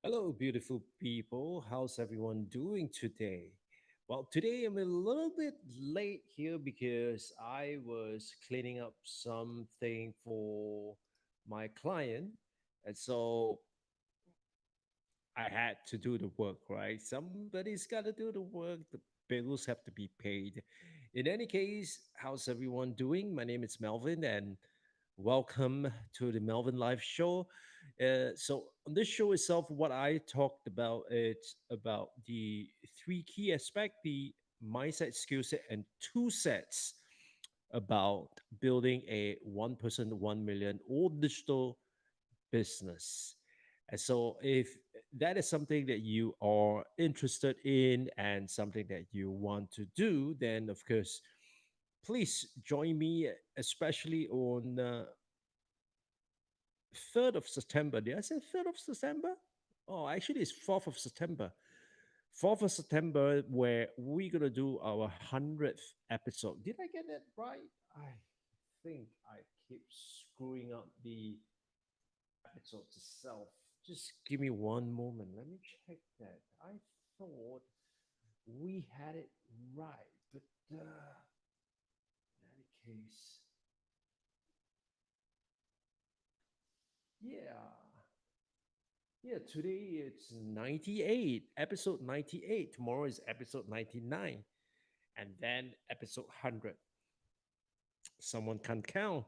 Hello, beautiful people. How's everyone doing today? Well, today I'm a little bit late here because I was cleaning up something for my client. And so I had to do the work, right? Somebody's got to do the work. The bills have to be paid. In any case, how's everyone doing? My name is Melvin, and welcome to the Melvin Live Show. So on this show itself, what I talked about it's about the three key aspect: the mindset, skill set, and two sets about building a 1% 1 million all digital business. And so, if that is something that you are interested in and something that you want to do, then of course, please join me, especially on 3rd of September. Did I say 3rd of September? Oh, actually, it's 4th of September. 4th of September, where we're going to do our 100th episode. Did I get that right? I think I keep screwing up the episode itself. Just give me one moment. Let me check that. I thought we had it right, but in any case, yeah. Yeah, today it's 98, episode 98. Tomorrow is episode 99, and then episode 100. Someone can count.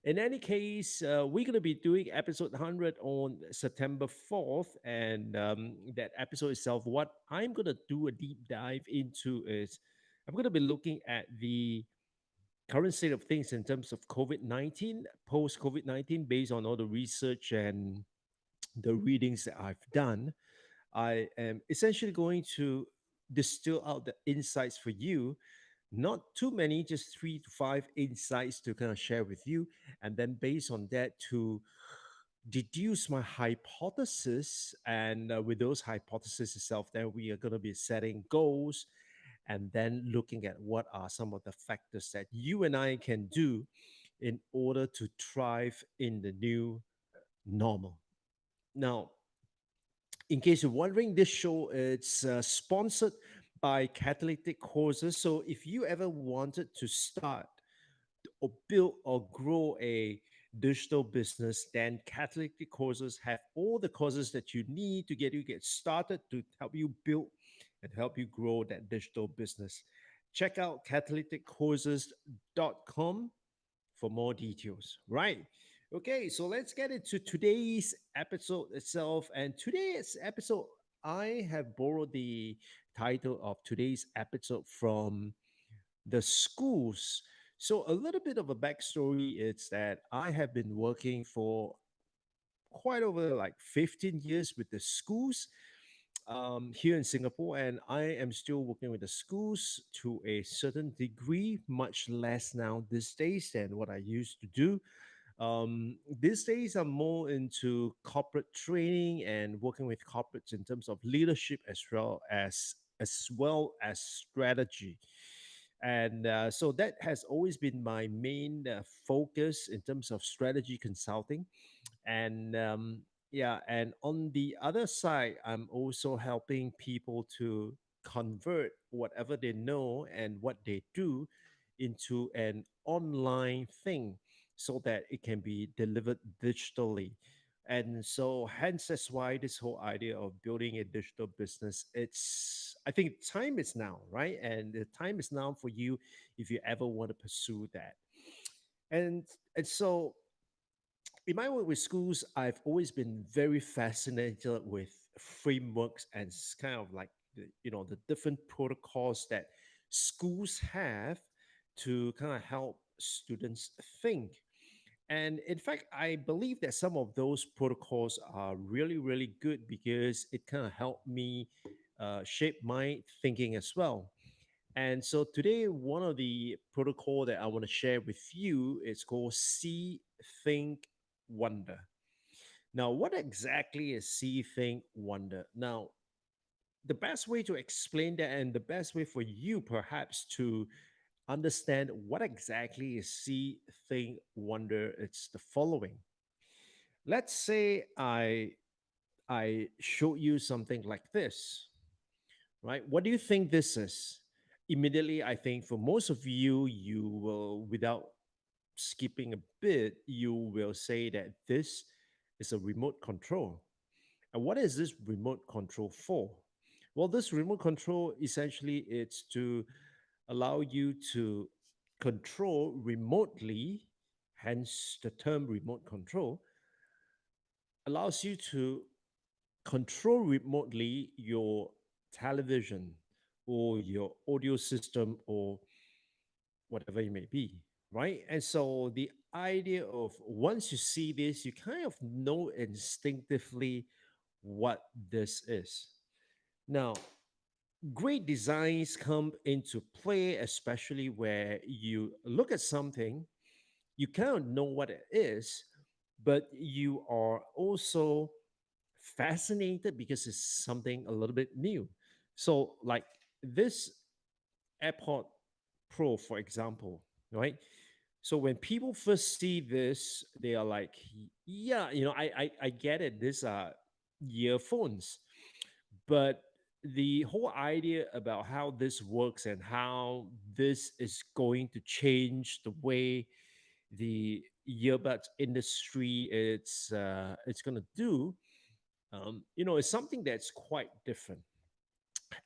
In any case, we're going to be doing episode 100 on September 4th. And that episode itself, what I'm going to do a deep dive into is I'm going to be looking at the current state of things in terms of COVID 19, post COVID 19, based on all the research and the readings that I've done. I am essentially going to distill out the insights for you. Not too many, just 3 to 5 insights to kind of share with you. And then based on that, to deduce my hypothesis. And with those hypotheses itself, then we are going to be setting goals and then looking at what are some of the factors that you and I can do in order to thrive in the new normal. Now, in case you're wondering, this show is sponsored by Catalytic Courses. So if you ever wanted to start or build or grow a digital business, then Catalytic Courses have all the courses that you need to get started to help you build and help you grow that digital business. Check out catalyticcourses.com for more details. Right. Okay, so let's get into today's episode itself. And today's episode, I have borrowed the title of today's episode from the schools. So, a little bit of a backstory is that I have been working for quite over like 15 years with the schools here in Singapore, and I am still working with the schools to a certain degree, much less now these days than what I used to do. These days, I'm more into corporate training and working with corporates in terms of leadership as well as strategy. And so that has always been my main focus in terms of strategy consulting. And yeah, and on the other side, I'm also helping people to convert whatever they know and what they do into an online thing so that it can be delivered digitally. And so hence that's why this whole idea of building a digital business, it's I think time is now, right? And the time is now for you if you ever want to pursue that. And so in my work with schools, I've always been very fascinated with frameworks and kind of like the different protocols that schools have to kind of help students think. And in fact, I believe that some of those protocols are really, really good because it kind of helped me shape my thinking as well. And so today, one of the protocol that I want to share with you is called See, Think, Wonder. Now, what exactly is See, Think, Wonder? Now, the best way to explain that and the best way for you perhaps to understand what exactly is See, Think, Wonder, it's the following. Let's say I showed you something like this, right? What do you think this is? Immediately, I think for most of you, you will, without skipping a bit, you will say that this is a remote control. And what is this remote control for? Well, this remote control essentially it's to allow you to control remotely, hence the term remote control, allows you to control remotely your television or your audio system or whatever it may be, right? And so the idea of once you see this, you kind of know instinctively what this is. Now, great designs come into play, especially where you look at something, you kind of know what it is, but you are also fascinated because it's something a little bit new. So, like this AirPod Pro, for example, right? So when people first see this, they are like, yeah, I get it. These are earphones. But the whole idea about how this works and how this is going to change the way the earbuds industry it's going to do, it's something that's quite different.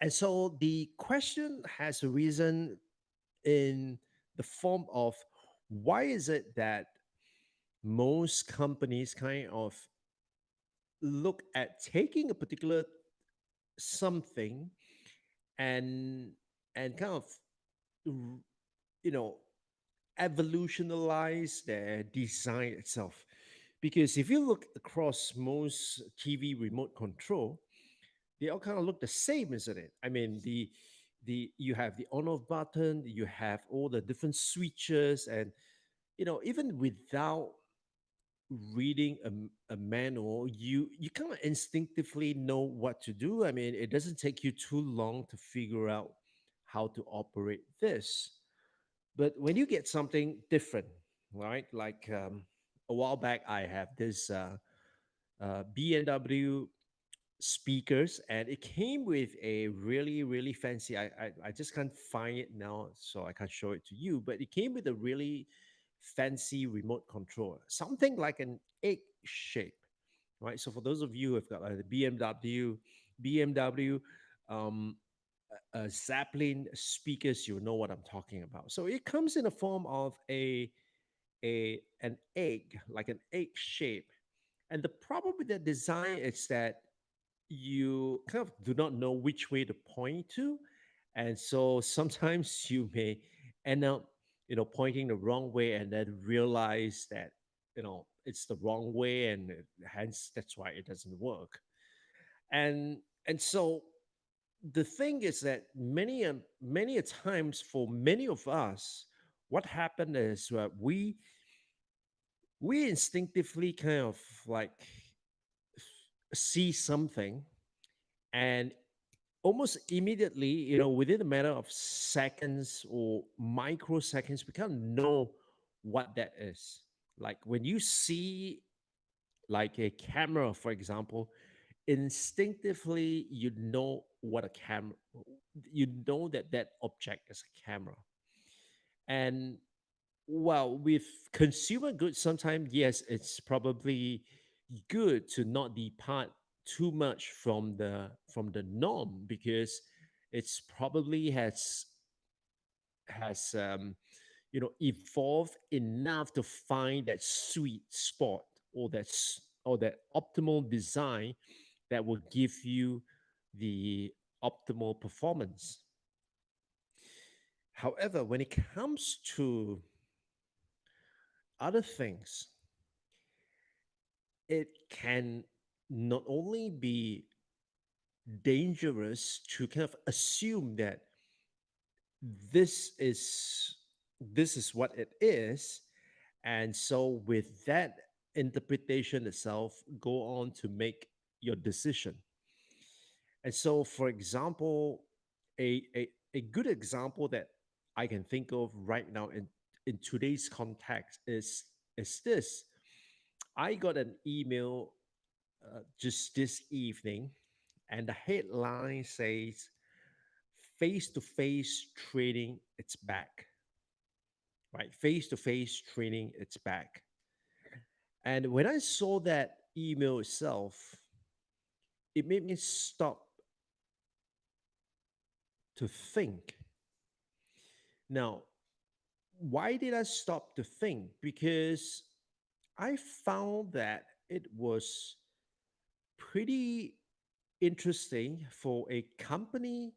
And so the question has arisen in the form of why is it that most companies kind of look at taking a particular something and kind of r- you know evolutionize their design itself, because if you look across most TV remote control, they all kind of look the same, isn't it? I mean, the you have the on off button, you have all the different switches, and even without reading a manual, you kind of instinctively know what to do. I mean, it doesn't take you too long to figure out how to operate this. But when you get something different, right? Like a while back, I have this BMW speakers, and it came with a really really fancy. I just can't find it now, so I can't show it to you. But it came with a really fancy remote control, something like an egg shape, right? So for those of you who have got like the BMW, um, Zeppelin speakers, you know what I'm talking about. So it comes in the form of a an egg, like an egg shape. And the problem with that design is that you kind of do not know which way to point to. And so sometimes you may end up, pointing the wrong way and then realize that, it's the wrong way, and hence that's why it doesn't work. And so the thing is that many a times for many of us, what happened is we instinctively kind of like see something, and almost immediately, within a matter of seconds or microseconds, we kind of know what that is. Like when you see like a camera, for example, instinctively you know what a camera, you know that that object is a camera. And well, with consumer goods, sometimes yes, it's probably good to not depart too much from the norm, because it's probably has evolved enough to find that sweet spot, or that optimal design that will give you the optimal performance. However, when it comes to other things, it can not only be dangerous to kind of assume that this is this is what it is, and so with that interpretation itself, go on to make your decision. And so, for example, a good example that I can think of right now in today's context is this. I got an email just this evening, and the headline says face to face trading it's back, right? Face to face trading it's back. And when I saw that email itself, it made me stop to think. Now, why did I stop to think? Because I found that it was pretty interesting for a company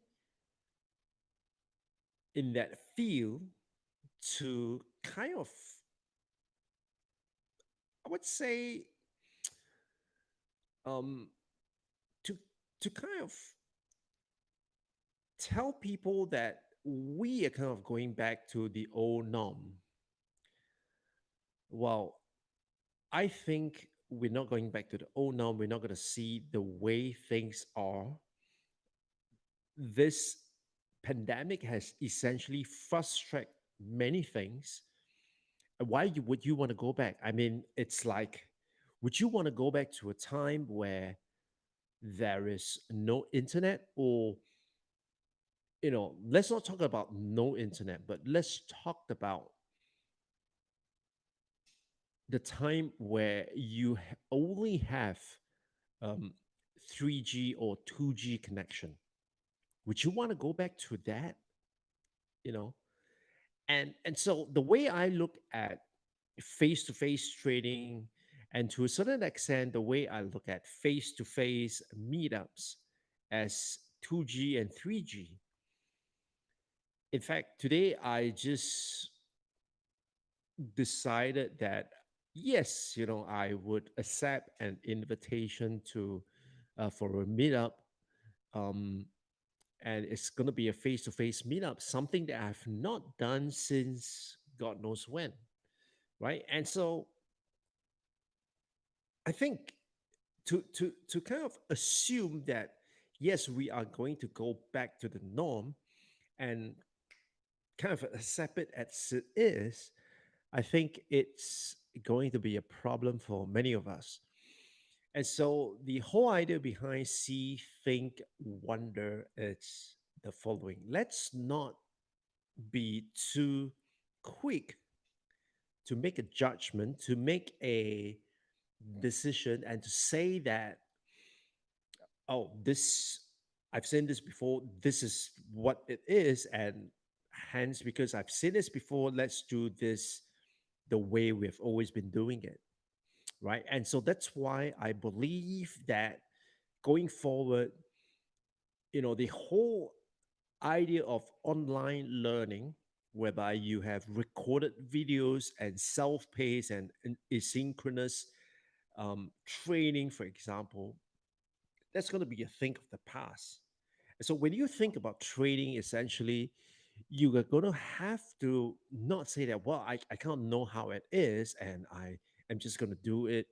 in that field to kind of, I would say, um, to to kind of tell people that we are kind of going back to the old norm. Well, I think we're not going back to the old norm. We're not going to see the way things are. This pandemic has essentially frustrated many things. Would you want to go back? I mean, it's like, would you want to go back to a time where there is no internet? Or, let's not talk about no internet, but let's talk about the time where you only have um, 3G or 2G connection. Would you want to go back to that? You know, and so the way I look at face to face trading, and to a certain extent, the way I look at face to face meetups as 2G and 3G. In fact, today I just decided that yes, I would accept an invitation to for a meetup, um, and it's going to be a face-to-face meetup, something that I've not done since God knows when, right? And so I think to kind of assume that yes, we are going to go back to the norm and kind of accept it as it is, I think it's going to be a problem for many of us. And so the whole idea behind see, think, wonder is the following. Let's not be too quick to make a judgment, to make a decision, and to say that, oh, this, I've seen this before, this is what it is, and hence, because I've seen this before, let's do this the way we've always been doing it, right? And so that's why I believe that going forward, the whole idea of online learning, whereby you have recorded videos and self-paced and asynchronous training, for example, that's going to be a thing of the past. And so when you think about trading, essentially, you are going to have to not say that, well, I can't know how it is, and I am just going to do it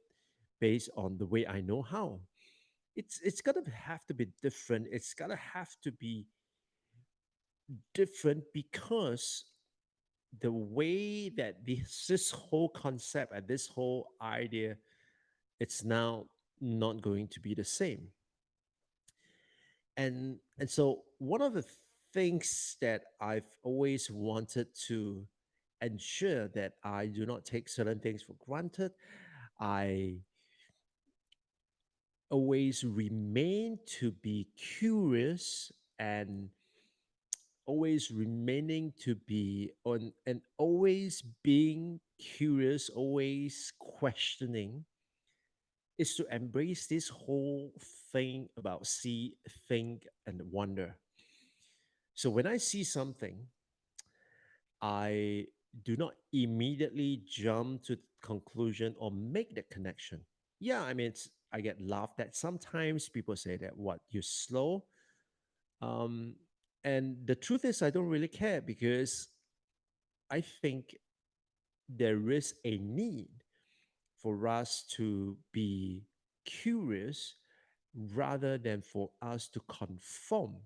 based on the way I know how. It's going to have to be different. It's going to have to be different because the way that this whole concept and this whole idea, it's now not going to be the same. And so one of the things that I've always wanted to ensure that I do not take certain things for granted, I always remain to be curious, and always remaining to be on, and always being curious, always questioning, is to embrace this whole thing about see, think, and wonder. So when I see something, I do not immediately jump to conclusion or make the connection. Yeah, I mean, I get laughed at sometimes. People say that, what, you're slow. Um, and the truth is, I don't really care, because I think there is a need for us to be curious rather than for us to conform.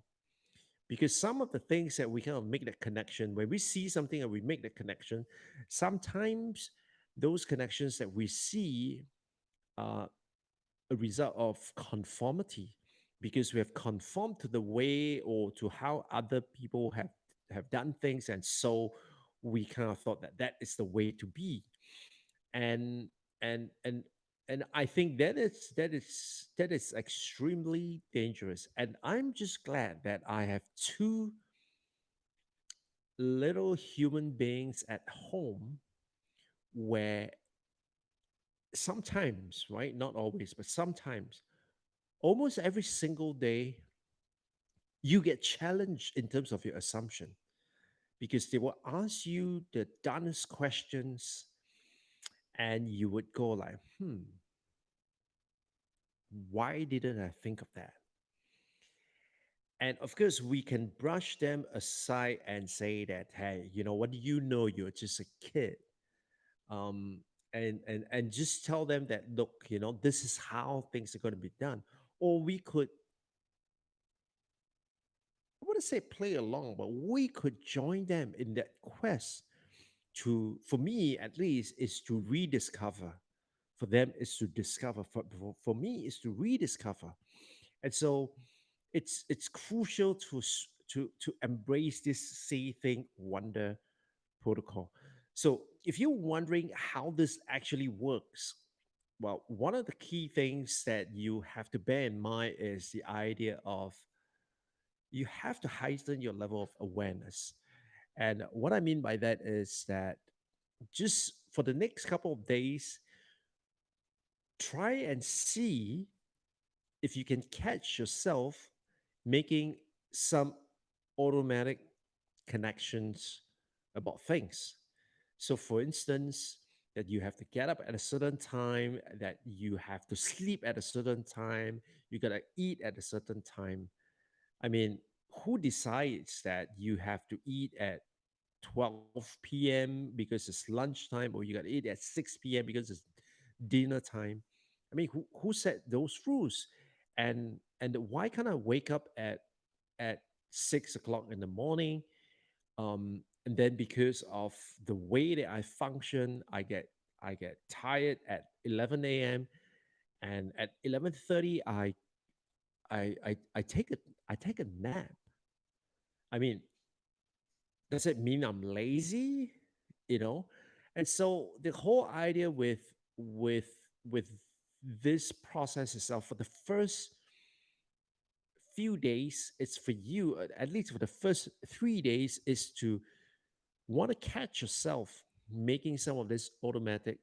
Because some of the things that we kind of make that connection, when we see something and we make the connection, sometimes those connections that we see, uh, a result of conformity, because we have conformed to the way or to how other people have done things, and so we kind of thought that that is the way to be. And and and and I think that is extremely dangerous. And I'm just glad that I have two little human beings at home, where sometimes, right, not always, but sometimes, almost every single day, you get challenged in terms of your assumption, because they will ask you the dumbest questions, and you would go like, why didn't I think of that? And of course, we can brush them aside and say that, hey, you know, what do you know? You're just a kid. Um, and just tell them that, look, you know, this is how things are going to be done. Or we could, I want to say play along, but we could join them in that quest to, for me at least, is to rediscover. For them is to discover. For me is to rediscover. And so it's crucial to embrace this see think wonder protocol. So if you're wondering how this actually works, well, one of the key things that you have to bear in mind is the idea of, you have to heighten your level of awareness. And what I mean by that is that, just for the next couple of days, try and see if you can catch yourself making some automatic connections about things. So, for instance, that you have to get up at a certain time, that you have to sleep at a certain time, you gotta eat at a certain time. I mean, who decides that you have to eat at 12 p.m. because it's lunchtime, or you got to eat at 6 p.m. because it's dinner time? I mean, who set those rules? And why can't I wake up at 6 o'clock in the morning? And then because of the way that I function, I get tired at 11 a.m. And at 11:30, I take a nap. I mean, does it mean I'm lazy? You know? And so the whole idea with with this process itself, for the first few days, it's for you, at least for the first 3 days, is to want to catch yourself making some of this automatic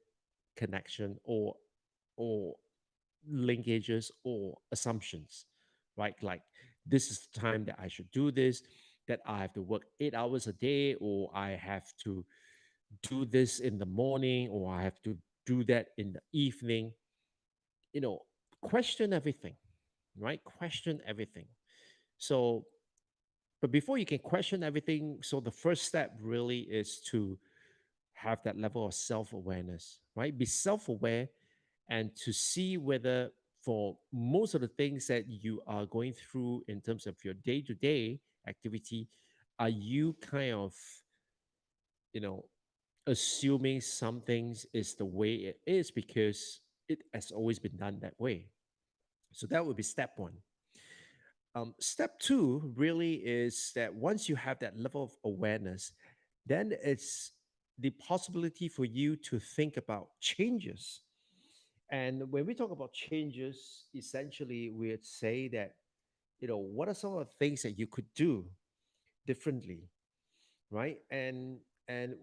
connection, or linkages, or assumptions, right? Like, this is the time that I should do this, that I have to work 8 hours a day, or I have to do this in the morning, or I have to do that in the evening. You know, question everything, right? Question everything. So, but before you can question everything, so the first step really is to have that level of self awareness, right? Be self aware, and to see whether, for most of the things that you are going through in terms of your day to day activity, are you kind of, you know, assuming some things is the way it is because it has always been done that way? So that would be step one. Step two really is that once you have that level of awareness, then it's the possibility for you to think about changes. And when we talk about changes, essentially we'd say that, you know, what are some of the things that you could do differently, right? And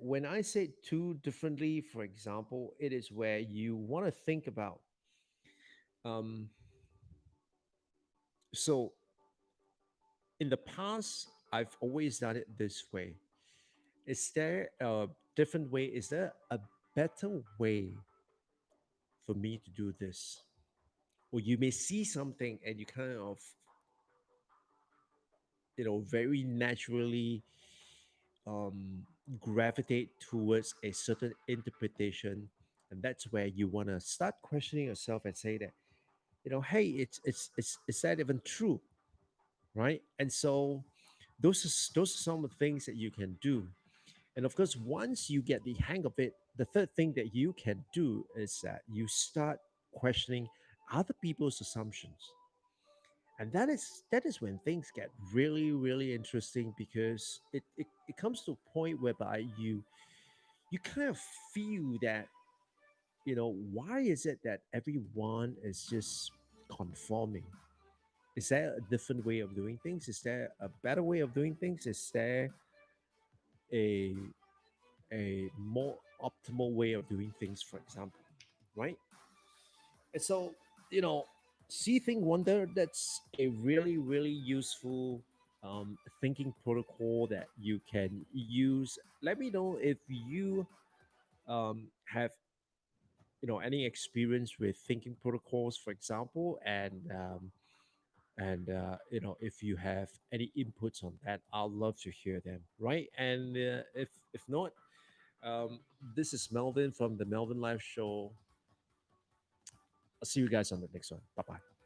when I say do differently, for example, it is where you want to think about, um, so in the past, I've always done it this way. Is there a different way? Is there a better way for me to do this? Or you may see something and you kind of, you know, very naturally um, gravitate towards a certain interpretation. And that's where you want to start questioning yourself and say that, you know, hey, it's is that even true? Right? And so those are some of the things that you can do. And of course, once you get the hang of it, the third thing that you can do is that you start questioning, other people's assumptions. And that is when things get really, really interesting, because it comes to a point whereby you kind of feel that, why is it that everyone is just conforming? Is there a different way of doing things? Is there a better way of doing things? Is there a a more optimal way of doing things, for example, right? And so, you know, see, think, wonder. That's a really, really useful thinking protocol that you can use. Let me know if you have any experience with thinking protocols, for example, and if you have any inputs on that, I'll love to hear them, right? And if not, this is Melvin from the Melvin Live Show. I'll see you guys on the next one. Bye bye.